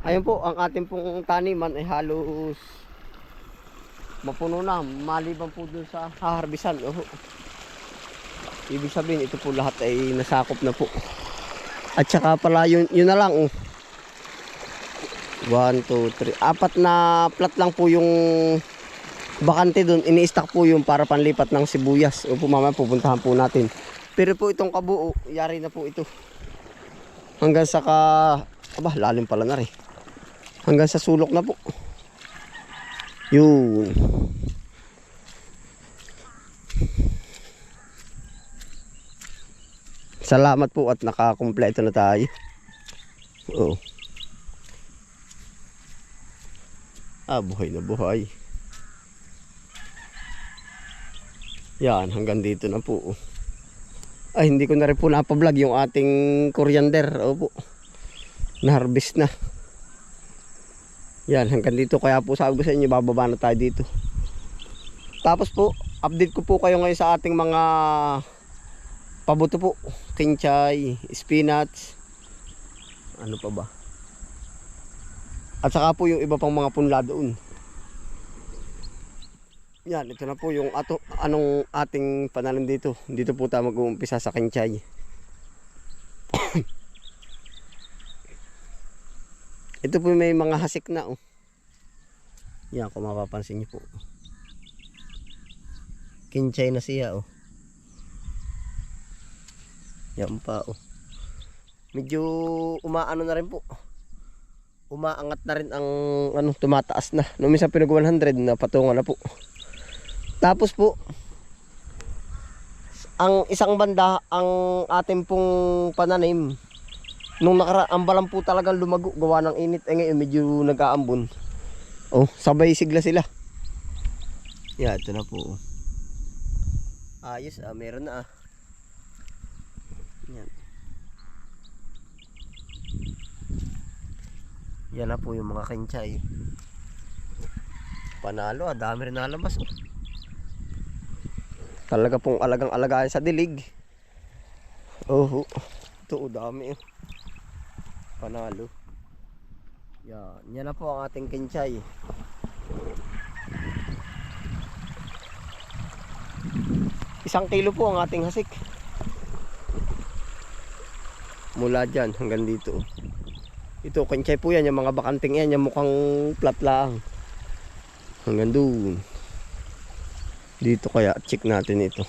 Ayun po, ang ating pong taniman ay halos mapuno na. Maliban po dun sa haharbisan. Oh. Ibig sabihin, ito po lahat ay nasakop na po. At saka pala yun na lang. Oh. 1, 2, 3. 4 na plat lang po yung bakante dun. Ini-stack po yung para panlipat ng sibuyas. O po mamaya pupuntahan po natin. Pero po itong kabuo, yari na po ito. Hanggang sa aba, lalim pala na rin. Hanggang sa sulok na po. Yun. Salamat po at nakakumpleto na tayo. Oo. Buhay na buhay. Yan, hanggang dito na po. Ay, hindi ko na rin po napablog yung ating coriander. Opo. Na-harvest na. Yan, hanggang dito. Kaya po sabi ko sa inyo, bababa na tayo dito. Tapos po, update ko po kayo ngayon sa ating mga pabuto po. Kinchay, spinach. Ano pa ba? At saka po yung iba pang mga punla doon. Yan, ito na po yung anong ating pananim dito. Dito po tayo mag-uumpisa sa kinchay. Ito po may mga hasik na. Oh. Yan, kung mapapansin niyo po. Kinchay na siya. Oh. Yan pa. Oh. Medyo umaano na rin po. Umaangat na rin ang tumataas na. Nung minsan pinag 100 na patungan na po. Tapos po, ang isang banda, ang ating pong pananim, nung ang balam po talagang lumago, gawa ng init, ngayon medyo nag-aambon. Oh, sabay sigla sila. Yeah, ito na po. Ayos, meron na. Yan. Yan na po yung mga kinchay. Panalo, dami rin nalabas. Oh. Talaga pong alagang-alagaan sa dilig. Oh, ito dami. Panalo. Yan na po ang ating kinchay. Isang kilo po ang ating hasik. Mula dyan hanggang dito. Ito kinchay po yan, yung mga bakanting yan, yung mukhang flat lang. Hanggang doon. Dito kaya check natin ito.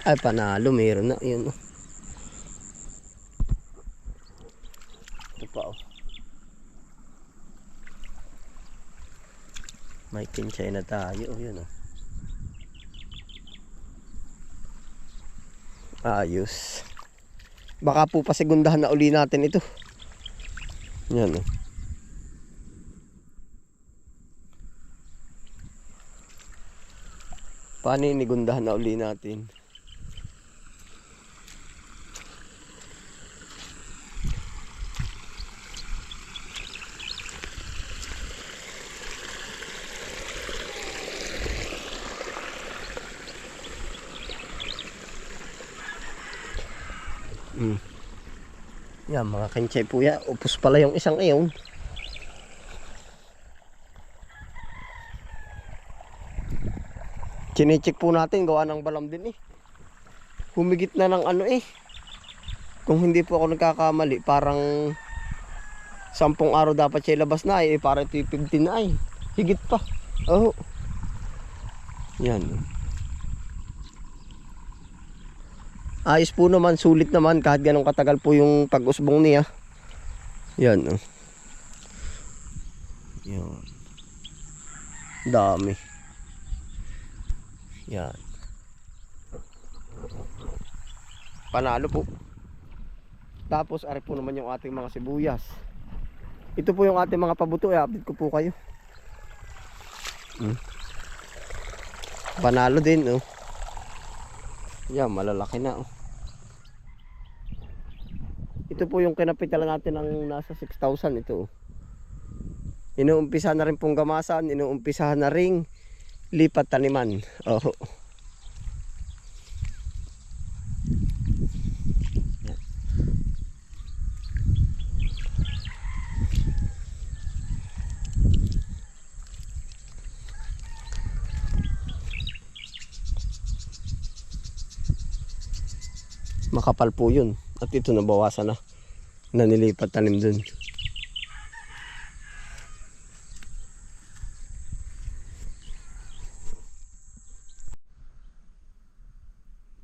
Ay, panalo, meron na yun. Ito pa. Oh. May kinchay na tayo. Yun. Oh. Ayos. Baka po pasigundahan na uli natin ito. Yan. Oh. Paninigundahan na uli natin. Yan, mga kinchay po yan. Upos pala yung isang iyon. Chinecheck po natin, gawa ng balam din eh. Humigit na ng kung hindi po ako nagkakamali, parang 10 araw dapat siya ilabas na eh. Para ito 15 na eh. Higit pa. Oh. Yan. Ayos po naman, sulit naman kahit ganong katagal po yung pag-usbong niya. Yan. Oh. Yan. Dami. Yan. Panalo po. Tapos ari po naman yung ating mga sibuyas. Ito po yung ating mga pabuto. I-update ko po kayo. Panalo din. Oh. Yan, malalaki na. Oh. Ito po yung kinapitalan natin ng nasa 6,000 ito. Inuumpisa na rin pong gamasan, inuumpisa na ring lipat taniman. Oh. Makapal po yun. At ito nabawasan na. Na nilipat tanim dun.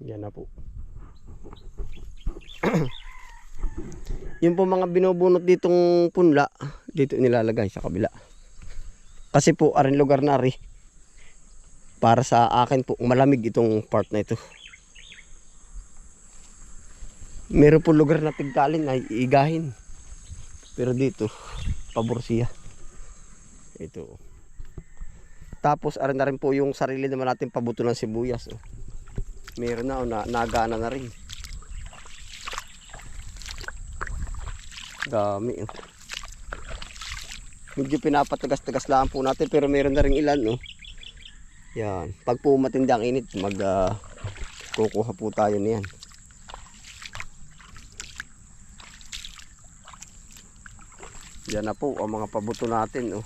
Yan na po. Yung po mga binubunot ditong punla, dito nilalagay sa kabila. Kasi po aring lugar na rin. Para sa akin po malamig itong part na ito. Meron po lugar na tigkalin ay igahin. Pero dito pabor siya. Ito. Tapos arin na rin po yung sarili naman natin pabuto ng sibuyas. Meron na nagana na rin. Dami. Medyo pinapatagas-tagas lang po natin pero meron na rin ilan. Yan. Pag po matindi ang init, kukuha po tayo niyan. Yan na po ang mga pabuto natin.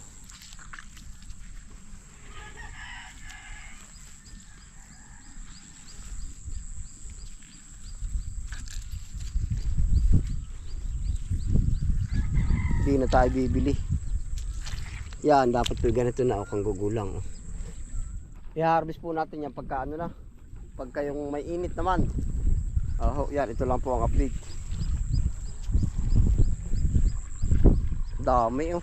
Hindi na tayo bibili. Yan, dapat po ganito na kung gugulang. I-harvest po natin yan pagka ano na. Pagka yung may init naman. Yan, ito lang po ang update. Dami Wow.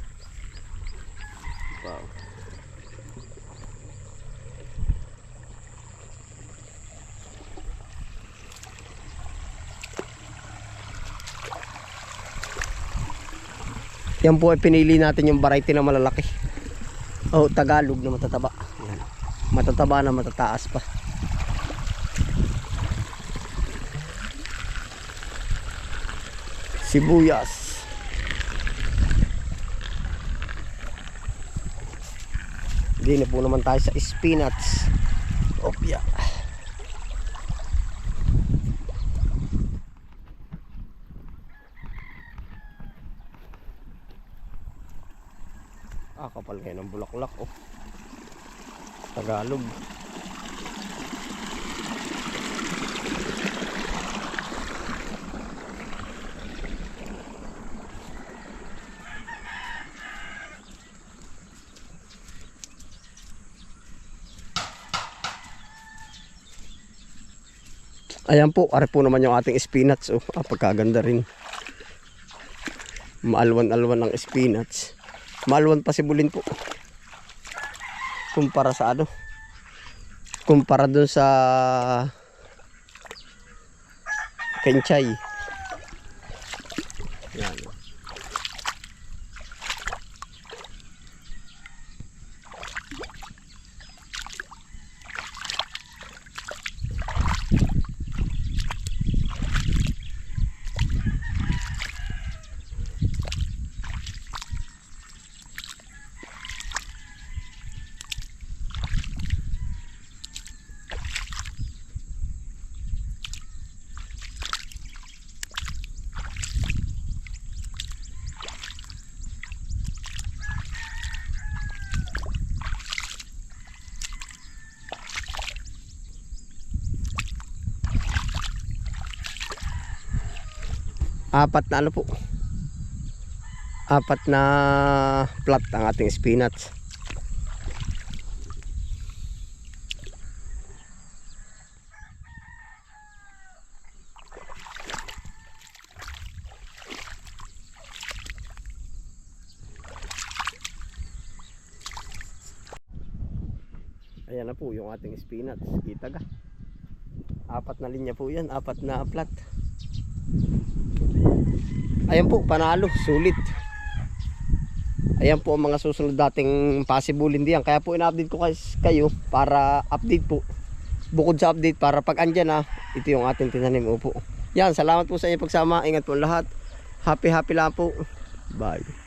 Yan po ay pinili natin yung variety na malalaki. Tagalog na matataba. Yan. Matataba na matataas pa. Sibuyas. Hindi na po naman tayo sa spinach. Opya. Kapal kayo ng bulaklak. Tagalog. Ayan po, are po naman yung ating spinach. Pagkaganda rin. Maalwan-alwan ang spinach. Maalwan pa sibulin po. Kumpara sa kumpara dun sa kenchay. Yan. Apat na apat na plat ang ating spinach. Ayan na po yung ating spinach. Kita ka, apat na linya po yan, apat na plat. Ayan po, panalo, sulit. Ayan po ang mga susunod dating possible hindi yan. Kaya po ina-update ko kayo para update po. Bukod sa update para pag andyan na, ito yung ating tinanim po. Yan, salamat po sa inyong pagsama. Ingat po lahat. Happy lang po. Bye.